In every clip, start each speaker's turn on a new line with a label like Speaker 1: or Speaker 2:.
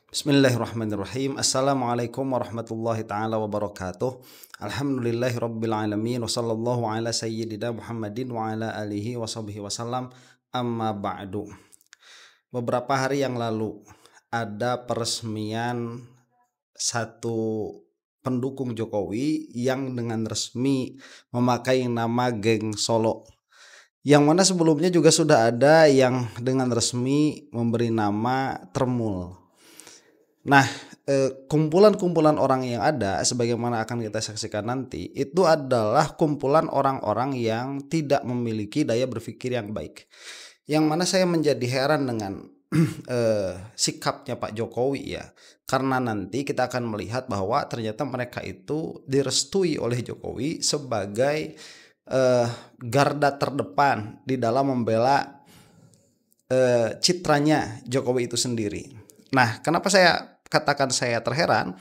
Speaker 1: Bismillahirrahmanirrahim. Assalamualaikum warahmatullahi ta'ala wabarakatuh. Alhamdulillahi rabbil alamin. Wa sallallahu ala sayyidina Muhammadin wa ala alihi wa sahbihi wasallam. Amma ba'du. Beberapa hari yang lalu ada peresmian satu pendukung Jokowi yang dengan resmi memakai nama Geng Solo. Yang mana sebelumnya juga sudah ada yang dengan resmi memberi nama Tremul. Nah, kumpulan-kumpulan orang yang ada sebagaimana akan kita saksikan nanti itu adalah kumpulan orang-orang yang tidak memiliki daya berpikir yang baik. Yang mana saya menjadi heran dengan sikapnya Pak Jokowi ya. Karena nanti kita akan melihat bahwa ternyata mereka itu direstui oleh Jokowi sebagai garda terdepan di dalam membela citranya Jokowi itu sendiri. Nah, kenapa saya katakan saya terheran?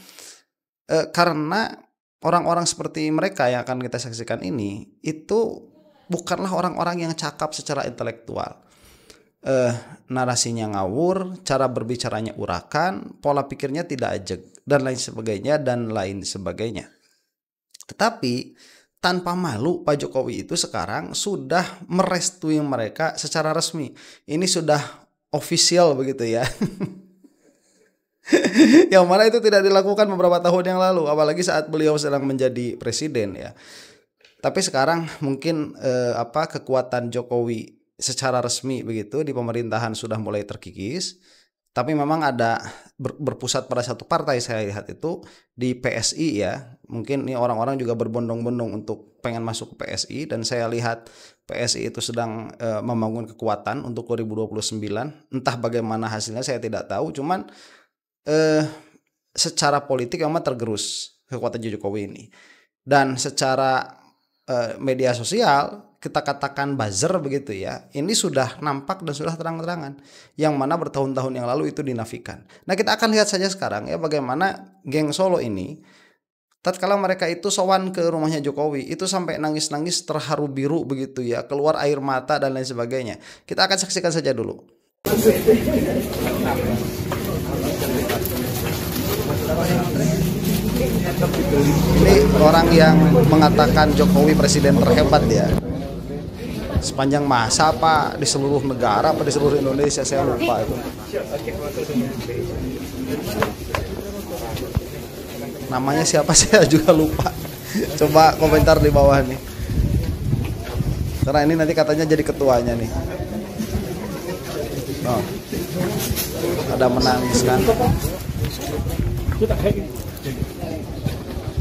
Speaker 1: Karena orang-orang seperti mereka yang akan kita saksikan ini itu bukanlah orang-orang yang cakap secara intelektual. Narasinya ngawur, cara berbicaranya urakan, pola pikirnya tidak ajeg dan lain sebagainya. Tetapi tanpa malu Pak Jokowi itu sekarang sudah merestui mereka secara resmi. Ini sudah official begitu ya. Yang mana itu tidak dilakukan beberapa tahun yang lalu, apalagi saat beliau sedang menjadi presiden ya. Tapi sekarang mungkin kekuatan Jokowi secara resmi begitu di pemerintahan sudah mulai terkikis. Tapi memang ada berpusat pada satu partai, saya lihat itu di PSI ya. Mungkin ini orang-orang juga berbondong-bondong untuk pengen masuk ke PSI, dan saya lihat PSI itu sedang membangun kekuatan untuk 2029. Entah bagaimana hasilnya saya tidak tahu, cuman secara politik memang tergerus kekuatan Jokowi ini. Dan secara media sosial kita katakan buzzer begitu ya, ini sudah nampak dan sudah terang-terangan, yang mana bertahun-tahun yang lalu itu dinafikan. Nah, kita akan lihat saja sekarang ya bagaimana geng Solo ini tatkala mereka itu sowan ke rumahnya Jokowi itu sampai nangis-nangis terharu biru begitu ya, keluar air mata dan lain sebagainya. Kita akan saksikan saja dulu. Ini orang yang mengatakan Jokowi presiden terhebat ya. Sepanjang masa Pak, di seluruh negara apa di seluruh Indonesia, saya lupa itu. Namanya siapa saya juga lupa. Coba komentar di bawah nih. Karena ini nanti katanya jadi ketuanya nih. Oh. Ada menangis kan.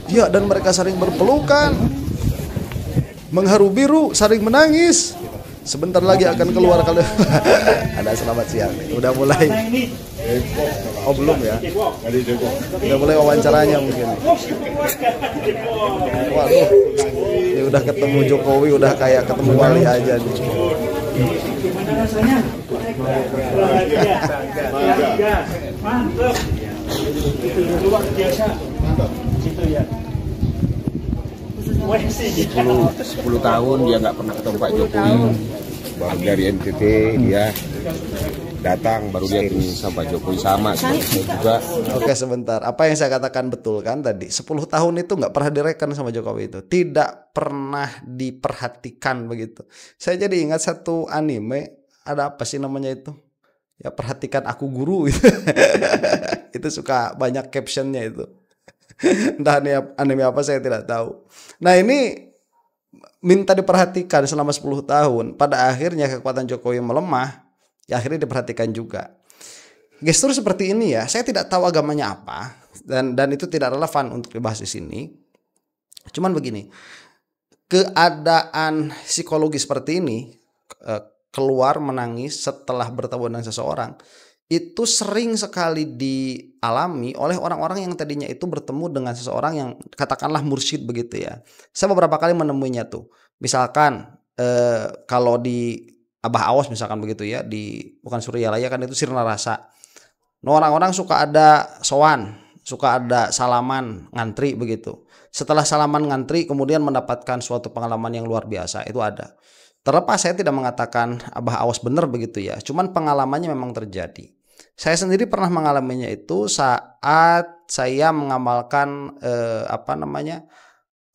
Speaker 1: Ya, dan mereka saling berpelukan, mengharu biru, saling menangis. Sebentar lagi akan keluar kalau ada selamat siang. Udah mulai. Oh belum ya? Udah mulai wawancaranya mungkin. Waduh, ini udah ketemu Jokowi, udah kayak ketemu wali aja nih. Mantap. Luar biasa. Situ ya.
Speaker 2: 10 tahun dia nggak pernah ketemu Pak Jokowi. Baru dari NTT dia datang, baru dia ketemu sama Pak Jokowi, sama seperti juga.
Speaker 1: Oke, sebentar. Apa yang saya katakan betul kan tadi? 10 tahun itu nggak pernah direken sama Jokowi itu. Tidak pernah diperhatikan begitu. Saya jadi ingat satu anime, ada apa sih namanya itu? Ya, perhatikan aku guru gitu. Itu suka banyak captionnya itu. Entah anime apa saya tidak tahu. Nah, ini minta diperhatikan selama 10 tahun. Pada akhirnya kekuatan Jokowi melemah, ya akhirnya diperhatikan juga. Gestur seperti ini ya, saya tidak tahu agamanya apa, dan itu tidak relevan untuk dibahas di sini. Cuman begini, keadaan psikologi seperti ini, keluar menangis setelah bertemu dengan seseorang, itu sering sekali dialami oleh orang-orang yang tadinya itu bertemu dengan seseorang yang katakanlah mursyid begitu ya. Saya beberapa kali menemuinya tuh. Misalkan kalau di Abah Awas misalkan begitu ya, di bukan Suryalaya kan itu Sirna Rasa. Nah, orang-orang suka ada sowan, suka ada salaman ngantri begitu. Setelah salaman ngantri kemudian mendapatkan suatu pengalaman yang luar biasa, itu ada. Terlepas saya tidak mengatakan Abah Awas benar begitu ya, cuman pengalamannya memang terjadi. Saya sendiri pernah mengalaminya itu saat saya mengamalkan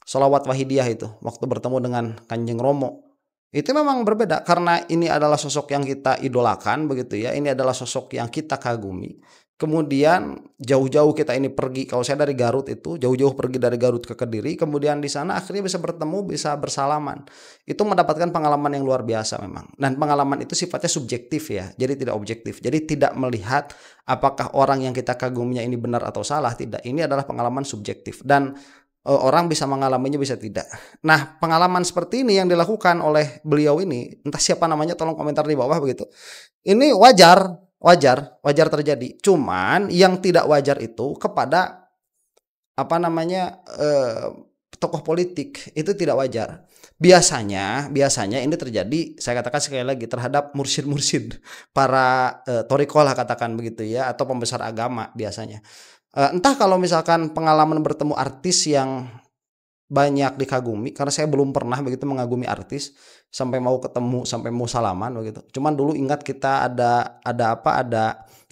Speaker 1: sholawat wahidiyah itu waktu bertemu dengan Kanjeng Romo. Itu memang berbeda karena ini adalah sosok yang kita idolakan begitu ya. Ini adalah sosok yang kita kagumi. Kemudian jauh-jauh kita ini pergi, kalau saya dari Garut itu jauh-jauh pergi dari Garut ke Kediri, kemudian di sana akhirnya bisa bertemu, bisa bersalaman. Itu mendapatkan pengalaman yang luar biasa memang. Dan pengalaman itu sifatnya subjektif ya, jadi tidak objektif. Jadi tidak melihat apakah orang yang kita kaguminya ini benar atau salah, tidak. Ini adalah pengalaman subjektif dan orang bisa mengalaminya, bisa tidak. Nah, pengalaman seperti ini yang dilakukan oleh beliau ini, entah siapa namanya, tolong komentar di bawah begitu. Ini wajar terjadi. Cuman yang tidak wajar itu kepada tokoh politik, itu tidak wajar. Biasanya ini terjadi, saya katakan sekali lagi, terhadap mursyid para thoriqah lah katakan begitu ya, atau pembesar agama biasanya. Entah kalau misalkan pengalaman bertemu artis yang banyak dikagumi, karena saya belum pernah begitu mengagumi artis sampai mau ketemu, sampai mau salaman begitu. Cuman dulu ingat kita ada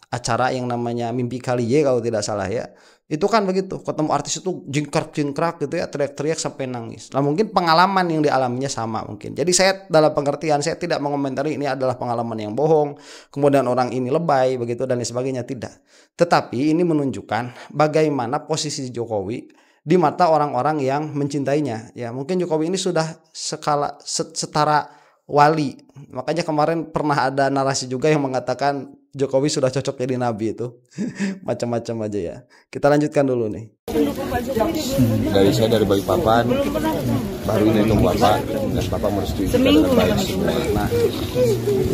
Speaker 1: acara yang namanya Mimpi Kaliye kalau tidak salah ya. Itu kan begitu, ketemu artis itu jingkrak gitu ya, teriak-teriak sampai nangis. Nah, mungkin pengalaman yang dialaminya sama mungkin. Jadi saya dalam pengertian, saya tidak mengomentari ini adalah pengalaman yang bohong, kemudian orang ini lebay begitu dan lain sebagainya, tidak. Tetapi ini menunjukkan bagaimana posisi Jokowi di mata orang-orang yang mencintainya. Ya, mungkin Jokowi ini sudah setara wali. Makanya kemarin pernah ada narasi juga yang mengatakan Jokowi sudah cocok jadi nabi itu. Macam-macam aja ya. Kita lanjutkan dulu nih.
Speaker 2: Dari saya dari Balikpapan, baru ini ketemu Bapak dan Bapak merestui kita dengan baik semua. Nah,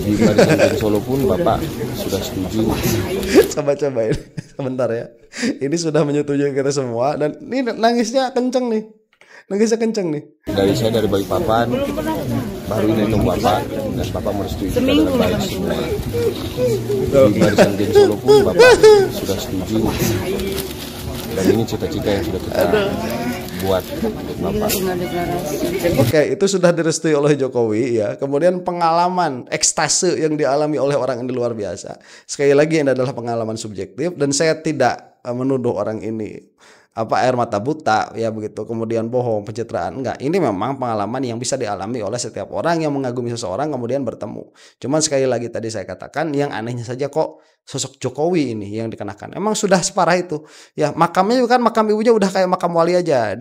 Speaker 2: di barisan Geng Solo pun Bapak sudah setuju.
Speaker 1: Coba-cobain sebentar ya. Ini sudah menyetujui kita semua dan ini nangisnya kenceng nih. Dari saya dari Balikpapan, baru ini ketemu Bapak dan Bapak merestui kita dengan baik semua. Di barisan Geng Solo pun Bapak sudah setuju. Dan ini cita-cita yang sudah kita buat untuk Bapak. Oke, itu sudah direstui oleh Jokowi ya. Kemudian pengalaman ekstase yang dialami oleh orang ini luar biasa. Sekali lagi ini adalah pengalaman subjektif dan saya tidak menuduh orang ini air mata buta ya begitu, kemudian bohong, pencitraan, enggak. Ini memang pengalaman yang bisa dialami oleh setiap orang yang mengagumi seseorang kemudian bertemu. Cuman sekali lagi tadi saya katakan, yang anehnya saja kok sosok Jokowi ini yang dikenakan. Emang sudah separah itu. Ya, makamnya juga kan, makam ibunya udah kayak makam wali aja,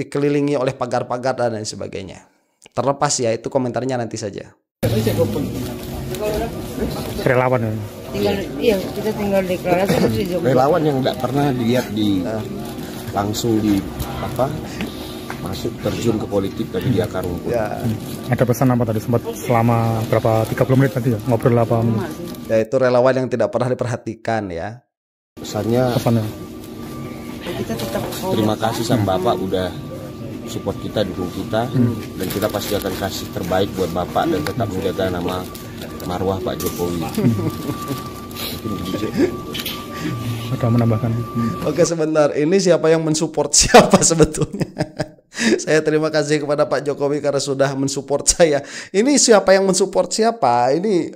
Speaker 1: dikelilingi oleh pagar-pagar dan lain sebagainya. Terlepas ya, itu komentarnya nanti saja.
Speaker 3: Relawan ya.
Speaker 4: Kita tinggal deklarasi.
Speaker 2: Relawan yang tidak pernah dilihat langsung masuk terjun ke politik dari di akar rumput. Ya.
Speaker 3: Ada pesan apa tadi, sempat selama berapa 30 menit tadi ya ngobrol apa?
Speaker 1: Ya, itu relawan yang tidak pernah diperhatikan ya.
Speaker 2: Pesannya
Speaker 4: kita tetap
Speaker 2: terima kasih sama Bapak udah support kita, dukung kita, dan kita pasti akan kasih terbaik buat Bapak dan tetap menjaga nama marwah Pak Jokowi.
Speaker 3: Ada menambahkan?
Speaker 1: Oke, sebentar. Ini siapa yang mensupport siapa sebetulnya? Saya terima kasih kepada Pak Jokowi karena sudah mensupport saya. Ini siapa yang mensupport siapa? Ini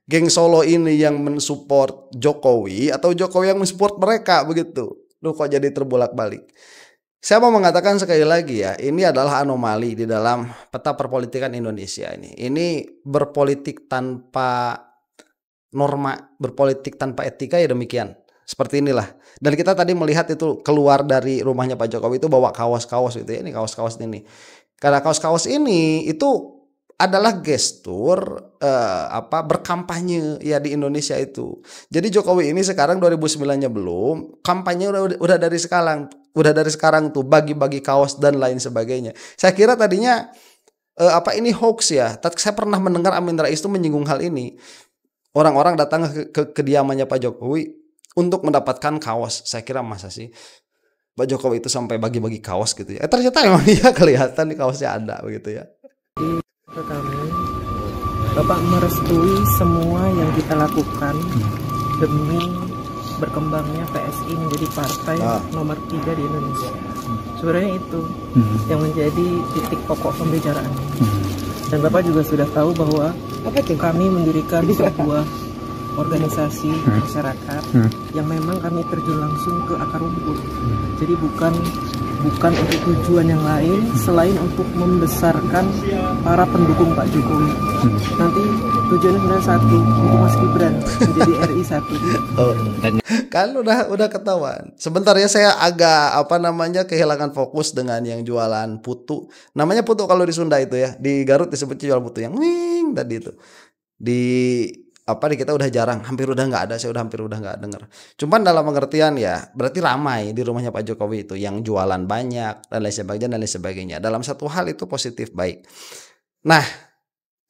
Speaker 1: Geng Solo ini yang mensupport Jokowi atau Jokowi yang mensupport mereka begitu? Loh, kok jadi terbolak-balik? Saya mau mengatakan sekali lagi ya, ini adalah anomali di dalam peta perpolitikan Indonesia ini. Ini berpolitik tanpa norma, berpolitik tanpa etika ya demikian. Seperti inilah. Dan kita tadi melihat itu keluar dari rumahnya Pak Jokowi itu bawa kaos-kaos gitu ya. Ini kaos-kaos ini. Karena kaos-kaos ini itu adalah gestur berkampanye ya di Indonesia itu. Jadi Jokowi ini sekarang 2009-nya belum, kampanye udah dari sekarang tuh bagi-bagi kaos dan lain sebagainya. Saya kira tadinya ini hoax ya. Saya pernah mendengar Amin Rais itu menyinggung hal ini. Orang-orang datang ke kediamannya Pak Jokowi untuk mendapatkan kaos. Saya kira masa sih Pak Jokowi itu sampai bagi-bagi kaos gitu ya. Ternyata emang dia kelihatan di kaosnya ada begitu ya.
Speaker 4: Pertama, Bapak merestui semua yang kita lakukan demi berkembangnya PSI menjadi partai nomor 3 di Indonesia. Sebenarnya itu yang menjadi titik pokok pembicaraan. Dan Bapak juga sudah tahu bahwa kami mendirikan sebuah organisasi masyarakat yang memang kami terjun langsung ke akar rumput. Jadi bukan untuk tujuan yang lain selain untuk membesarkan para pendukung Pak Jokowi. Nanti tujuannya sebenarnya satu, untuk Mas Gibran menjadi RI 1.
Speaker 1: Kan udah ketahuan. Sebentar ya, saya agak kehilangan fokus dengan yang jualan putu. Namanya putu kalau di Sunda itu ya. Di Garut disebutnya jual putu yang wing tadi itu. Di kita udah jarang, hampir udah nggak ada, saya hampir udah nggak denger. Cuman dalam pengertian ya, berarti ramai di rumahnya Pak Jokowi itu, yang jualan banyak dan lain sebagainya. Dalam satu hal itu positif, baik. Nah,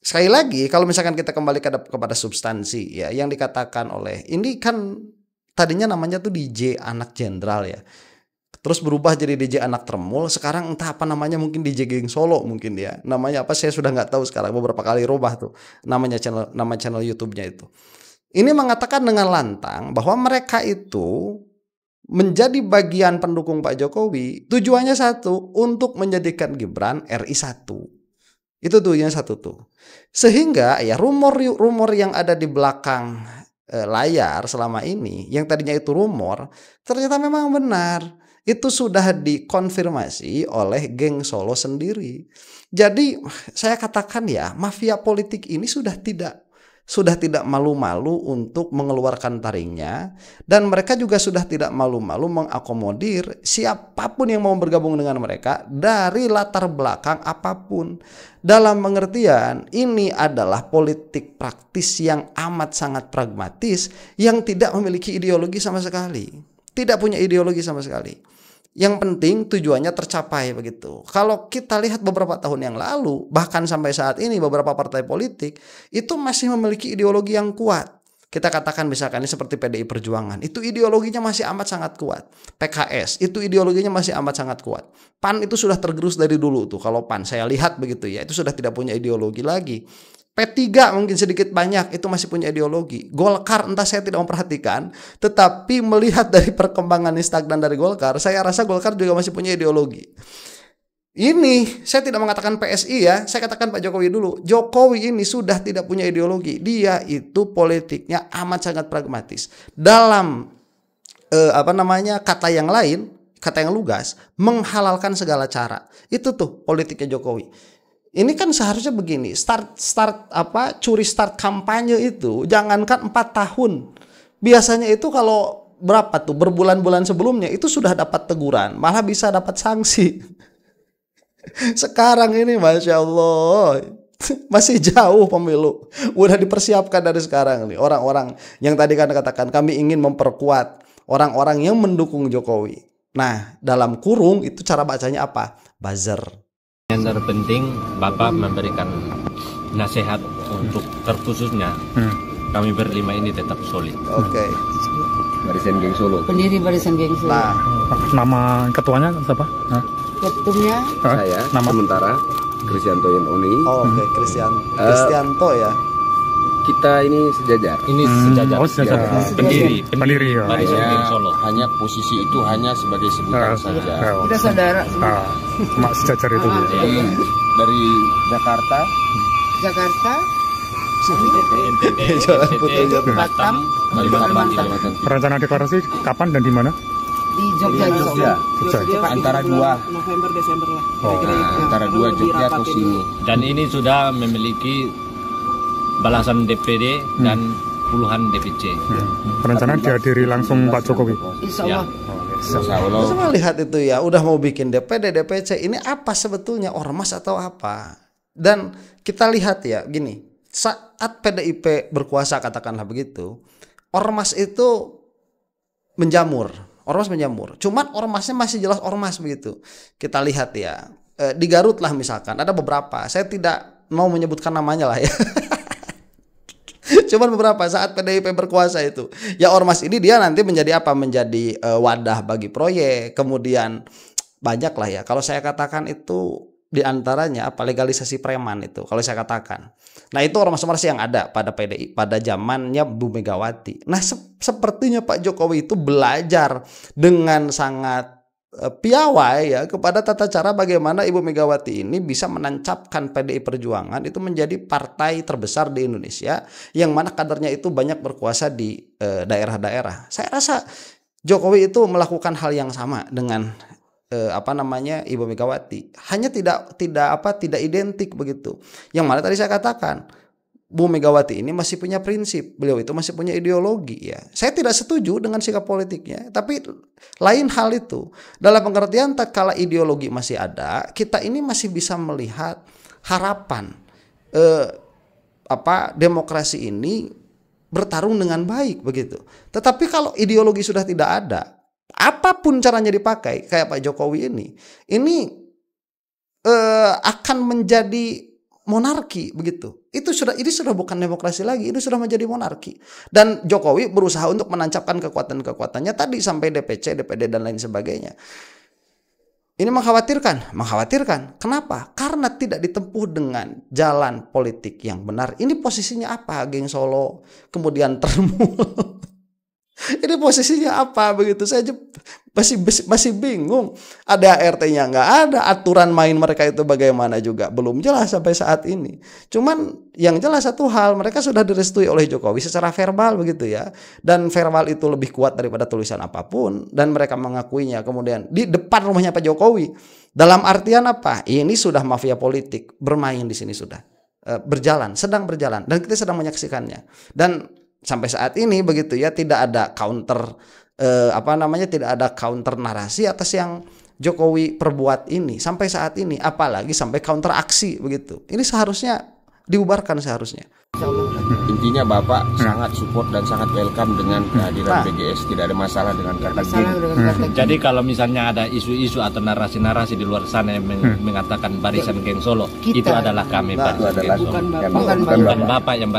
Speaker 1: sekali lagi kalau misalkan kita kembali kepada substansi ya, yang dikatakan oleh ini kan tadinya namanya tuh DJ anak jenderal ya. Terus berubah jadi DJ anak tremul, sekarang entah apa namanya, mungkin DJ Geng Solo mungkin ya. Namanya apa saya sudah nggak tahu sekarang, beberapa kali rubah tuh nama channel YouTube-nya itu. Ini mengatakan dengan lantang bahwa mereka itu menjadi bagian pendukung Pak Jokowi, tujuannya satu, untuk menjadikan Gibran RI 1. Itu tujuannya satu tuh. Sehingga ya rumor yang ada di belakang layar selama ini, yang tadinya itu rumor, ternyata memang benar. Itu sudah dikonfirmasi oleh geng Solo sendiri. Jadi saya katakan ya, mafia politik ini sudah tidak malu-malu untuk mengeluarkan taringnya, dan mereka juga sudah tidak malu-malu mengakomodir siapapun yang mau bergabung dengan mereka dari latar belakang apapun. Dalam pengertian ini adalah politik praktis yang amat sangat pragmatis, yang tidak memiliki ideologi sama sekali. Tidak punya ideologi sama sekali. Yang penting tujuannya tercapai begitu. Kalau kita lihat beberapa tahun yang lalu, bahkan sampai saat ini beberapa partai politik itu masih memiliki ideologi yang kuat. Kita katakan misalkan ini seperti PDI Perjuangan, itu ideologinya masih amat sangat kuat. PKS itu ideologinya masih amat sangat kuat. PAN itu sudah tergerus dari dulu tuh. Kalau PAN saya lihat begitu ya, itu sudah tidak punya ideologi lagi. P3 mungkin sedikit banyak itu masih punya ideologi. Golkar entah saya tidak memperhatikan, tetapi melihat dari perkembangan stagnan dari Golkar, saya rasa Golkar juga masih punya ideologi. Ini saya tidak mengatakan PSI ya, saya katakan Pak Jokowi dulu. Jokowi ini sudah tidak punya ideologi. Dia itu politiknya amat sangat pragmatis. Dalam kata yang lain, kata yang lugas, menghalalkan segala cara. Itu tuh politiknya Jokowi. Ini kan seharusnya begini, curi start kampanye itu jangankan 4 tahun. Biasanya itu kalau berapa tuh, berbulan-bulan sebelumnya itu sudah dapat teguran, malah bisa dapat sanksi. Sekarang ini Masya Allah, masih jauh pemilu, udah dipersiapkan dari sekarang nih. Orang-orang yang tadi kan katakan kami ingin memperkuat orang-orang yang mendukung Jokowi. Nah, dalam kurung itu cara bacanya apa? Buzzer.
Speaker 5: Yang terpenting Bapak memberikan nasihat untuk terkhususnya kami berlima ini tetap solid.
Speaker 1: Oke.
Speaker 2: Barisan Geng Solo.
Speaker 6: Pendiri Barisan Geng Solo.
Speaker 1: Nah,
Speaker 3: nama ketuanya siapa?
Speaker 6: Ketumnya
Speaker 2: Saya sementara Kristianto Yononi.
Speaker 1: Oke, Kristianto ya.
Speaker 2: Kita ini sejajar.
Speaker 5: Ini sejajar.
Speaker 3: Oh, sejajar. Pendiri ya.
Speaker 5: Barisan Geng Solo.
Speaker 2: Hanya posisi itu hanya sebagai sebutan saja.
Speaker 6: kita saudara semua.
Speaker 3: Cuma sejajar itu.
Speaker 2: Dari Jakarta.
Speaker 5: NTT, Batam, Kalimantan.
Speaker 3: Rencana deklarasi kapan dan di mana?
Speaker 6: Di Jogja.
Speaker 2: Antara 2
Speaker 4: November Desember lah.
Speaker 2: antara 2 Jogja atau sini.
Speaker 5: Dan ini sudah memiliki balasan DPD dan puluhan DPC.
Speaker 3: Rencana dihadiri langsung Pak Jokowi.
Speaker 6: Insya Allah.
Speaker 2: Insya Allah.
Speaker 1: Coba lihat itu ya, udah mau bikin DPD, DPC, ini apa sebetulnya, ormas atau apa? Dan kita lihat ya, gini, saat PDIP berkuasa katakanlah begitu, ormas itu menjamur. Cuman ormasnya masih jelas ormas begitu. Kita lihat ya, di Garut lah misalkan, ada beberapa, saya tidak mau menyebutkan namanya lah ya. Cuman beberapa saat PDIP berkuasa itu, ya ormas ini dia nanti menjadi apa? Menjadi wadah bagi proyek, kemudian banyak lah ya. Kalau saya katakan itu diantaranya apa? Legalisasi preman itu. Kalau saya katakan, nah itu ormas-ormas yang ada pada PDI pada zamannya Bu Megawati. Nah sepertinya Pak Jokowi itu belajar dengan sangat piawai ya kepada tata cara bagaimana Ibu Megawati ini bisa menancapkan PDI Perjuangan itu menjadi partai terbesar di Indonesia yang mana kadernya itu banyak berkuasa di daerah-daerah. Saya rasa Jokowi itu melakukan hal yang sama dengan Ibu Megawati, hanya tidak identik begitu. Yang mana tadi saya katakan, Bu Megawati ini masih punya prinsip, beliau itu masih punya ideologi ya. Saya tidak setuju dengan sikap politiknya, tapi lain hal itu. Dalam pengertian tatkala ideologi masih ada, kita ini masih bisa melihat harapan demokrasi ini bertarung dengan baik begitu. Tetapi kalau ideologi sudah tidak ada, apapun caranya dipakai kayak Pak Jokowi ini akan menjadi monarki begitu. Ini sudah bukan demokrasi lagi, ini sudah menjadi monarki. Dan Jokowi berusaha untuk menancapkan kekuatan-kekuatannya tadi sampai DPC, DPD dan lain sebagainya. Ini mengkhawatirkan. Kenapa? Karena tidak ditempuh dengan jalan politik yang benar. Ini posisinya apa, geng Solo? Kemudian Termul. Ini posisinya apa begitu? Saya masih bingung. Ada ART-nya nggak ada, aturan main mereka itu bagaimana juga belum jelas sampai saat ini. Cuman yang jelas satu hal, mereka sudah direstui oleh Jokowi secara verbal begitu ya. Dan verbal itu lebih kuat daripada tulisan apapun, dan mereka mengakuinya kemudian di depan rumahnya Pak Jokowi. Dalam artian apa? Ini sudah mafia politik bermain di sini sudah sedang berjalan dan kita sedang menyaksikannya. Dan sampai saat ini begitu ya, tidak ada counter tidak ada counter narasi atas yang Jokowi perbuat ini sampai saat ini, apalagi sampai counter aksi begitu. Ini seharusnya dibubarkan seharusnya.
Speaker 2: Intinya Bapak sangat support dan sangat welcome dengan kehadiran BGS, tidak ada masalah dengan kata geng.
Speaker 5: Jadi kalau misalnya ada isu-isu atau narasi-narasi di luar sana yang mengatakan barisan geng Solo, itu adalah kami barisan geng Solo. Bukan Bapak yang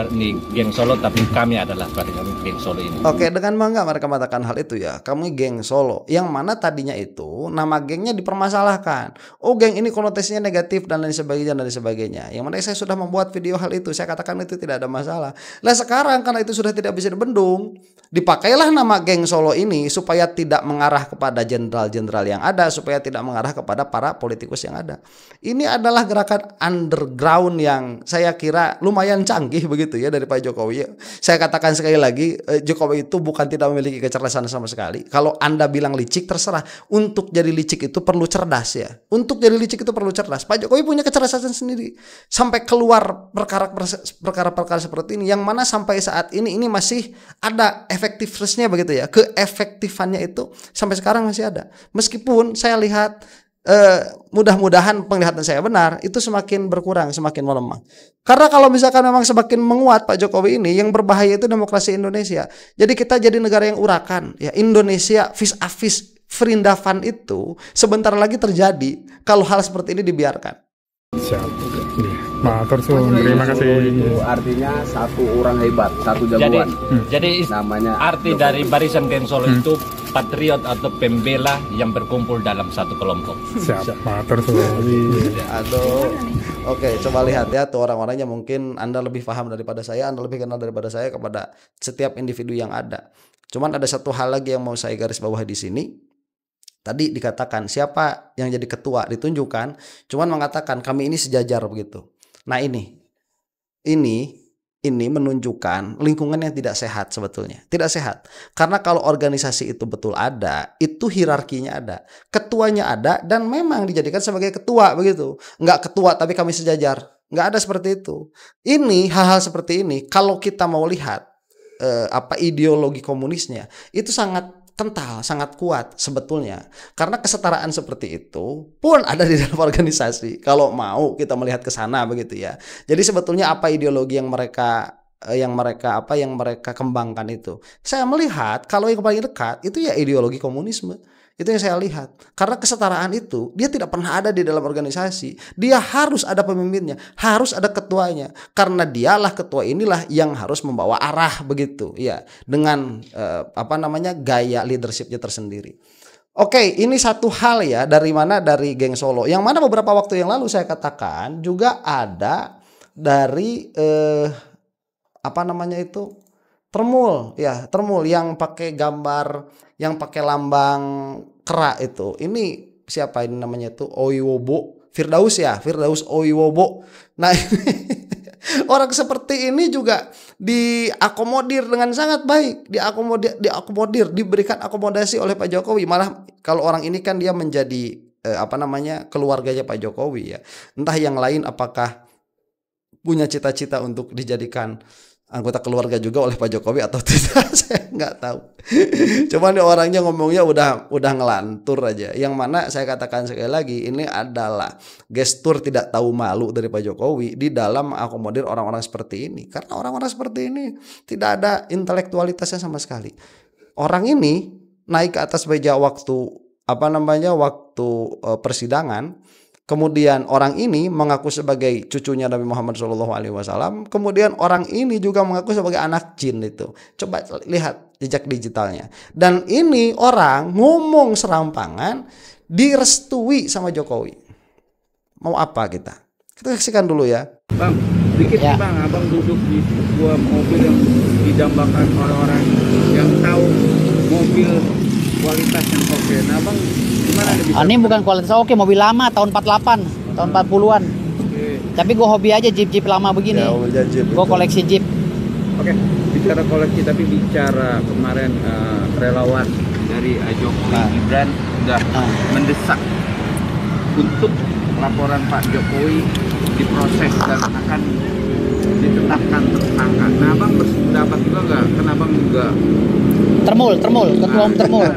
Speaker 5: geng Solo, tapi kami adalah barisan geng Solo ini.
Speaker 1: Oke, dengan bangga mereka mengatakan hal itu ya. Kami geng Solo, yang mana tadinya itu nama gengnya dipermasalahkan. Oh, geng ini konotasinya negatif dan lain sebagainya. Yang mana saya sudah membuat video hal itu. Saya katakan itu tidak ada masalah. Nah sekarang karena itu sudah tidak bisa dibendung, dipakailah nama geng Solo ini supaya tidak mengarah kepada jenderal-jenderal yang ada, supaya tidak mengarah kepada para politikus yang ada. Ini adalah gerakan underground yang saya kira lumayan canggih begitu ya dari Pak Jokowi. Saya katakan sekali lagi, Jokowi itu bukan tidak memiliki kecerdasan sama sekali. Kalau Anda bilang licik, terserah. Untuk jadi licik itu perlu cerdas ya. Untuk jadi licik itu perlu cerdas. Pak Jokowi punya kecerdasan sendiri. Sampai keluar perkara-perkara seperti ini, yang mana sampai saat ini masih ada efektivitasnya begitu ya. Keefektifannya itu sampai sekarang masih ada. Meskipun saya lihat mudah-mudahan penglihatan saya benar, itu semakin berkurang, semakin melemah. Karena kalau misalkan memang semakin menguat Pak Jokowi ini, yang berbahaya itu demokrasi Indonesia. Jadi kita jadi negara yang urakan ya. Indonesia vis-a-vis Vrindavan itu sebentar lagi terjadi kalau hal seperti ini dibiarkan.
Speaker 3: Siap. Matur suwun, terima kasih.
Speaker 2: Itu artinya satu orang hebat, satu jagoan.
Speaker 5: Jadi
Speaker 2: namanya
Speaker 5: arti dari barisan geng Solo itu patriot atau pembela yang berkumpul dalam satu kelompok.
Speaker 3: Siap, matur suwun.
Speaker 1: Aduh. Oke, coba lihat ya tuh orang-orangnya, mungkin Anda lebih paham daripada saya, Anda lebih kenal daripada saya kepada setiap individu yang ada. Cuman ada satu hal lagi yang mau saya garis bawahi di sini. Tadi dikatakan siapa yang jadi ketua ditunjukkan, cuman mengatakan kami ini sejajar begitu. Nah ini menunjukkan lingkungan yang tidak sehat sebetulnya. Tidak sehat. Karena kalau organisasi itu betul ada, itu hierarkinya ada. Ketuanya ada dan memang dijadikan sebagai ketua begitu. Enggak ketua tapi kami sejajar. Enggak ada seperti itu. Ini hal-hal seperti ini kalau kita mau lihat ideologi komunisnya itu sangat kental, sangat kuat sebetulnya. Karena kesetaraan seperti itu pun ada di dalam organisasi. Kalau mau kita melihat ke sana begitu ya. Jadi sebetulnya apa ideologi yang mereka kembangkan itu. Saya melihat kalau yang paling dekat itu ya ideologi komunisme. Itu yang saya lihat. Karena kesetaraan itu dia tidak pernah ada di dalam organisasi. Dia harus ada pemimpinnya, harus ada ketuanya. Karena dialah ketua inilah yang harus membawa arah begitu ya, dengan gaya leadershipnya tersendiri. Oke, ini satu hal ya dari geng Solo. Yang mana beberapa waktu yang lalu saya katakan juga ada dari Termul ya, Termul yang pakai gambar, yang pakai lambang kera itu. Ini siapa ini namanya tuh? Oiwobo, Firdaus ya, Firdaus Oiwobo. Nah, orang seperti ini juga diakomodir dengan sangat baik, diakomodir, diberikan akomodasi oleh Pak Jokowi. Malah kalau orang ini kan dia menjadi keluarganya Pak Jokowi ya. Entah yang lain apakah punya cita-cita untuk dijadikan anggota keluarga juga oleh Pak Jokowi atau tidak, saya nggak tahu. Cuman orangnya ngomongnya udah ngelantur aja. Yang mana saya katakan sekali lagi, ini adalah gestur tidak tahu malu dari Pak Jokowi di dalam mengakomodir orang-orang seperti ini. Karena orang-orang seperti ini tidak ada intelektualitasnya sama sekali. Orang ini naik ke atas meja waktu persidangan. Kemudian orang ini mengaku sebagai cucunya Nabi Muhammad SAW. Kemudian orang ini juga mengaku sebagai anak jin itu. Coba lihat jejak digitalnya. Dan ini orang ngomong serampangan direstui sama Jokowi. Mau apa kita? Kita saksikan dulu ya.
Speaker 7: Bang, dikit nih Bang, Abang duduk di sebuah mobil yang didambakan orang-orang yang tahu mobil kualitas yang oke. Nah Bang, gimana nih bisa?
Speaker 8: Ini bukan kualitas oke, mobil lama tahun 48, tahun 40-an. Tapi gue hobi aja jeep lama begini. Ya, gue koleksi jeep.
Speaker 7: Oke, bicara koleksi, tapi bicara kemarin relawan dari Jokowi Gibran sudah mendesak untuk laporan Pak Jokowi diproses dan akan ditetapkan tersangka. Nah Abang berpendapat juga nggak? Kenapa enggak?
Speaker 8: Termul, ketua umum termul.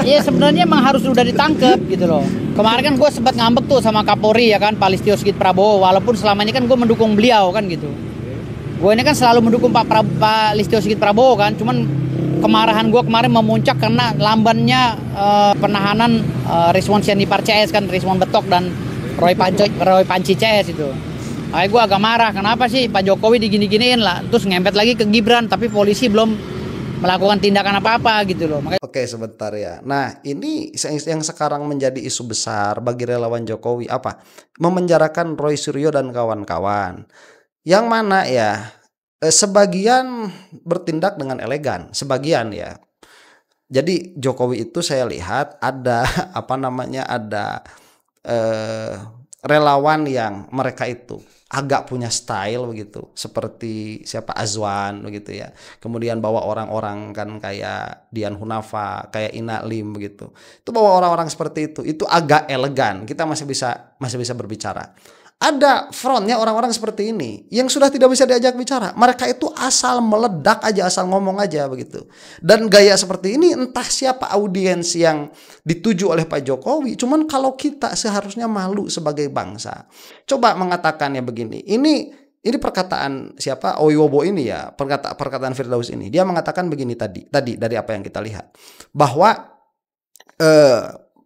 Speaker 8: Ya sebenarnya emang harus udah ditangkep gitu loh. Kemarin kan gue sempat ngambek tuh sama Kapolri ya kan, Pak Listio Sigit Prabowo. Walaupun selama ini kan gue mendukung beliau kan gitu. Gue ini kan selalu mendukung Pak Listio Sigit Prabowo kan. Cuman kemarahan gue kemarin memuncak karena lambannya penahanan Rizwan Sianipar CS kan, Rizwan Betok dan Roy Panci CS itu. Gue agak marah, kenapa sih Pak Jokowi digini-giniin lah, terus ngempet lagi ke Gibran, tapi polisi belum melakukan tindakan apa-apa gitu loh.
Speaker 1: Oke sebentar ya. Nah ini yang sekarang menjadi isu besar bagi relawan Jokowi apa? Memenjarakan Roy Suryo dan kawan-kawan. Yang mana ya sebagian bertindak dengan elegan, sebagian ya. Jadi Jokowi itu saya lihat ada ada relawan yang mereka itu agak punya style begitu, seperti siapa Azwan begitu ya. Kemudian bawa orang-orang kan kayak Dian Hunafa, kayak Ina Lim begitu. Itu bawa orang-orang seperti itu agak elegan. Kita masih bisa berbicara. Ada frontnya orang-orang seperti ini yang sudah tidak bisa diajak bicara. Mereka itu asal meledak aja, asal ngomong aja begitu. Dan gaya seperti ini entah siapa audiens yang dituju oleh Pak Jokowi. Cuman kalau kita seharusnya malu sebagai bangsa. Coba mengatakannya begini. Ini perkataan siapa? Oiwobo ini ya, perkataan Firdaus ini. Dia mengatakan begini tadi dari apa yang kita lihat. Bahwa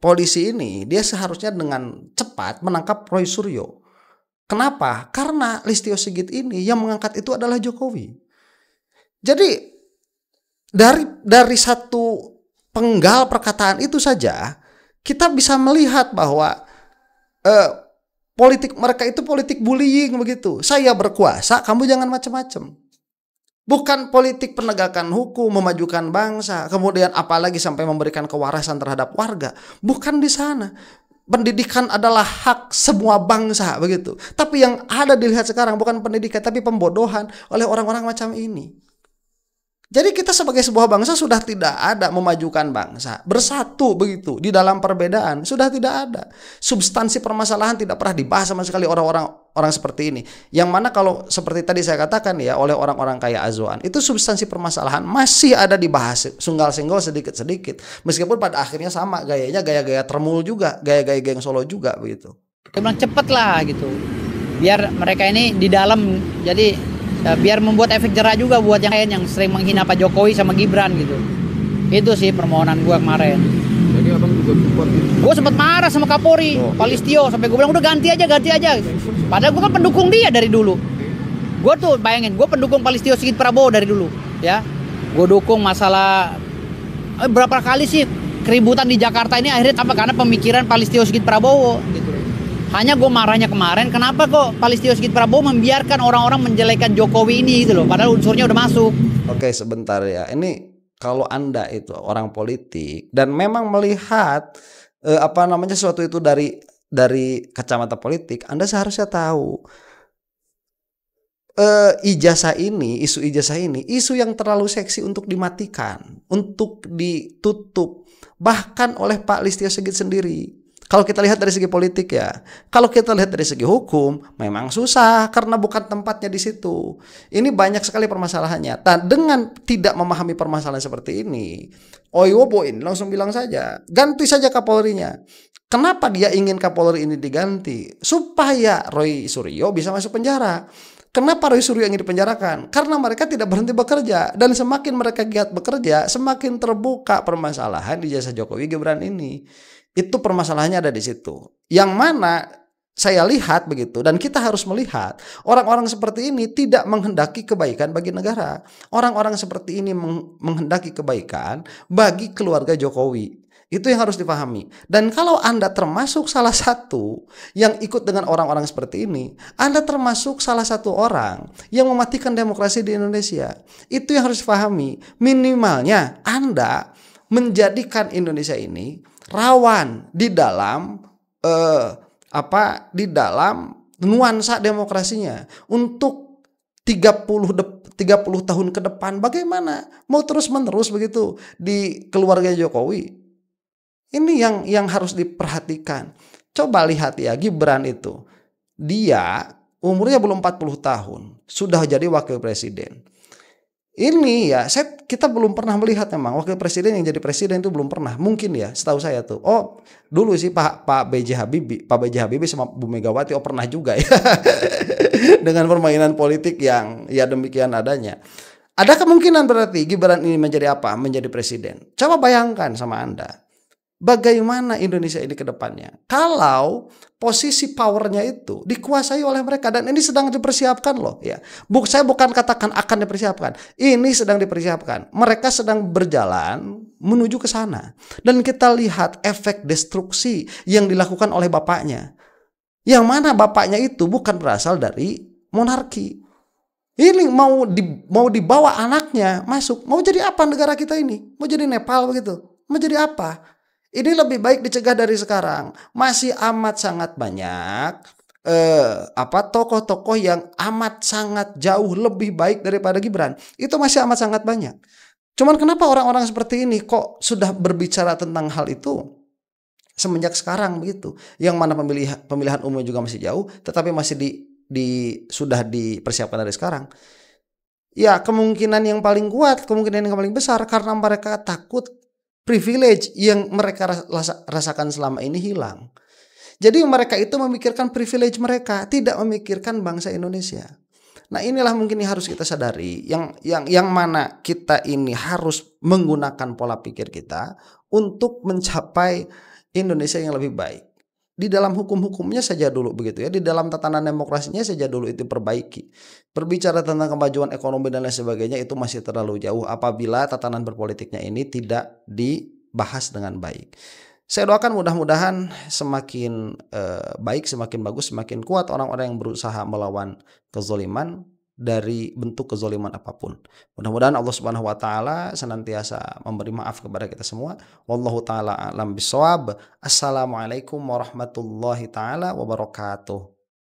Speaker 1: polisi ini dia seharusnya dengan cepat menangkap Roy Suryo. Kenapa? Karena Listio Sigit ini yang mengangkat itu adalah Jokowi. Jadi dari satu penggal perkataan itu saja kita bisa melihat bahwa politik mereka itu politik bullying begitu. Saya berkuasa, kamu jangan macam-macam. Bukan politik penegakan hukum, memajukan bangsa, kemudian apalagi sampai memberikan kewarasan terhadap warga. Bukan di sana. Pendidikan adalah hak semua bangsa begitu. Tapi yang ada dilihat sekarang bukan pendidikan tapi pembodohan oleh orang-orang macam ini. Jadi kita sebagai sebuah bangsa sudah tidak ada memajukan bangsa, bersatu begitu di dalam perbedaan sudah tidak ada. Substansi permasalahan tidak pernah dibahas sama sekali orang seperti ini. Yang mana kalau seperti tadi saya katakan ya oleh orang-orang kayak Azwan, itu substansi permasalahan masih ada dibahas sunggal-singgol sedikit-sedikit. Meskipun pada akhirnya sama gayanya gaya-gaya termul juga, gaya-gaya geng Solo juga begitu.
Speaker 8: Dia bilang cepet lah gitu. Biar mereka ini di dalam jadi biar membuat efek jerah juga buat yang lain yang sering menghina Pak Jokowi sama Gibran gitu. Itu sih permohonan gue kemarin.
Speaker 7: Jadi abang juga support.
Speaker 8: Gue sempat marah sama Kapolri, Pak Listio, sampai gue bilang udah ganti aja. Padahal gue kan pendukung dia dari dulu. Gue tuh bayangin, gue pendukung Pak Listio Sigit Prabowo dari dulu, ya. Gue dukung masalah berapa kali sih keributan di Jakarta ini akhirnya apa karena pemikiran Pak Listio Sigit Prabowo gitu. Hanya gue marahnya kemarin, kenapa kok Pak Listio Sigit Prabowo membiarkan orang-orang menjelekan Jokowi ini gitu loh, padahal unsurnya udah masuk.
Speaker 1: Oke sebentar ya, ini kalau Anda itu orang politik dan memang melihat sesuatu itu dari kacamata politik, Anda seharusnya tahu isu ijazah ini isu yang terlalu seksi untuk dimatikan, untuk ditutup, bahkan oleh Pak Listio Sigit sendiri. Kalau kita lihat dari segi politik ya, kalau kita lihat dari segi hukum, memang susah karena bukan tempatnya di situ. Ini banyak sekali permasalahannya. Dengan tidak memahami permasalahan seperti ini, Oyobo ini langsung bilang saja, ganti saja Kapolrinya. Kenapa dia ingin Kapolri ini diganti? Supaya Roy Suryo bisa masuk penjara. Kenapa Roy Suryo ingin dipenjarakan? Karena mereka tidak berhenti bekerja, dan semakin mereka giat bekerja, semakin terbuka permasalahan di ijazah Jokowi Gibran ini. Itu permasalahannya ada di situ. Yang mana saya lihat begitu, dan kita harus melihat orang-orang seperti ini tidak menghendaki kebaikan bagi negara. Orang-orang seperti ini menghendaki kebaikan bagi keluarga Jokowi. Itu yang harus dipahami. Dan kalau Anda termasuk salah satu yang ikut dengan orang-orang seperti ini, Anda termasuk salah satu orang yang mematikan demokrasi di Indonesia. Itu yang harus dipahami. Minimalnya Anda menjadikan Indonesia ini rawan di dalam nuansa demokrasinya untuk 30 tahun ke depan. Bagaimana mau terus-menerus begitu di keluarga Jokowi? Ini yang harus diperhatikan. Coba lihat ya, Gibran itu, dia umurnya belum 40 tahun sudah jadi wakil presiden. Ini ya, kita belum pernah melihat memang wakil presiden yang jadi presiden itu belum pernah. Mungkin ya, setahu saya tuh. Oh, dulu sih Pak B.J. Habibie sama Bu Megawati pernah juga ya. Dengan permainan politik yang ya demikian adanya. Ada kemungkinan berarti Gibran ini menjadi apa? Menjadi presiden. Coba bayangkan sama Anda. Bagaimana Indonesia ini ke depannya? Kalau posisi powernya itu dikuasai oleh mereka, dan ini sedang dipersiapkan loh ya. Saya bukan katakan akan dipersiapkan. Ini sedang dipersiapkan. Mereka sedang berjalan menuju ke sana. Dan kita lihat efek destruksi yang dilakukan oleh bapaknya. Yang mana bapaknya itu bukan berasal dari monarki. Ini mau dibawa anaknya masuk. Mau jadi apa negara kita ini? Mau jadi Nepal begitu? Mau jadi apa? Ini lebih baik dicegah dari sekarang. Masih amat sangat banyak tokoh-tokoh yang amat sangat jauh lebih baik daripada Gibran. Itu masih amat sangat banyak. Cuman kenapa orang-orang seperti ini kok sudah berbicara tentang hal itu semenjak sekarang begitu? Yang mana pemilihan umum juga masih jauh, tetapi masih sudah dipersiapkan dari sekarang. Ya, kemungkinan yang paling kuat, kemungkinan yang paling besar karena mereka takut privilege yang mereka rasakan selama ini hilang. Jadi mereka itu memikirkan privilege mereka, tidak memikirkan bangsa Indonesia. Nah, inilah mungkin yang harus kita sadari, yang mana kita ini harus menggunakan pola pikir kita untuk mencapai Indonesia yang lebih baik. Di dalam hukum-hukumnya saja dulu begitu ya, di dalam tatanan demokrasinya saja dulu itu perbaiki. Berbicara tentang kemajuan ekonomi dan lain sebagainya itu masih terlalu jauh apabila tatanan berpolitiknya ini tidak dibahas dengan baik. Saya doakan mudah-mudahan semakin baik, semakin bagus, semakin kuat orang-orang yang berusaha melawan kezaliman dari bentuk kezaliman apapun. Mudah-mudahan Allah Subhanahu wa taala senantiasa memberi maaf kepada kita semua. Wallahu taala alam bisawab. Assalamualaikum warahmatullahi taala wabarakatuh.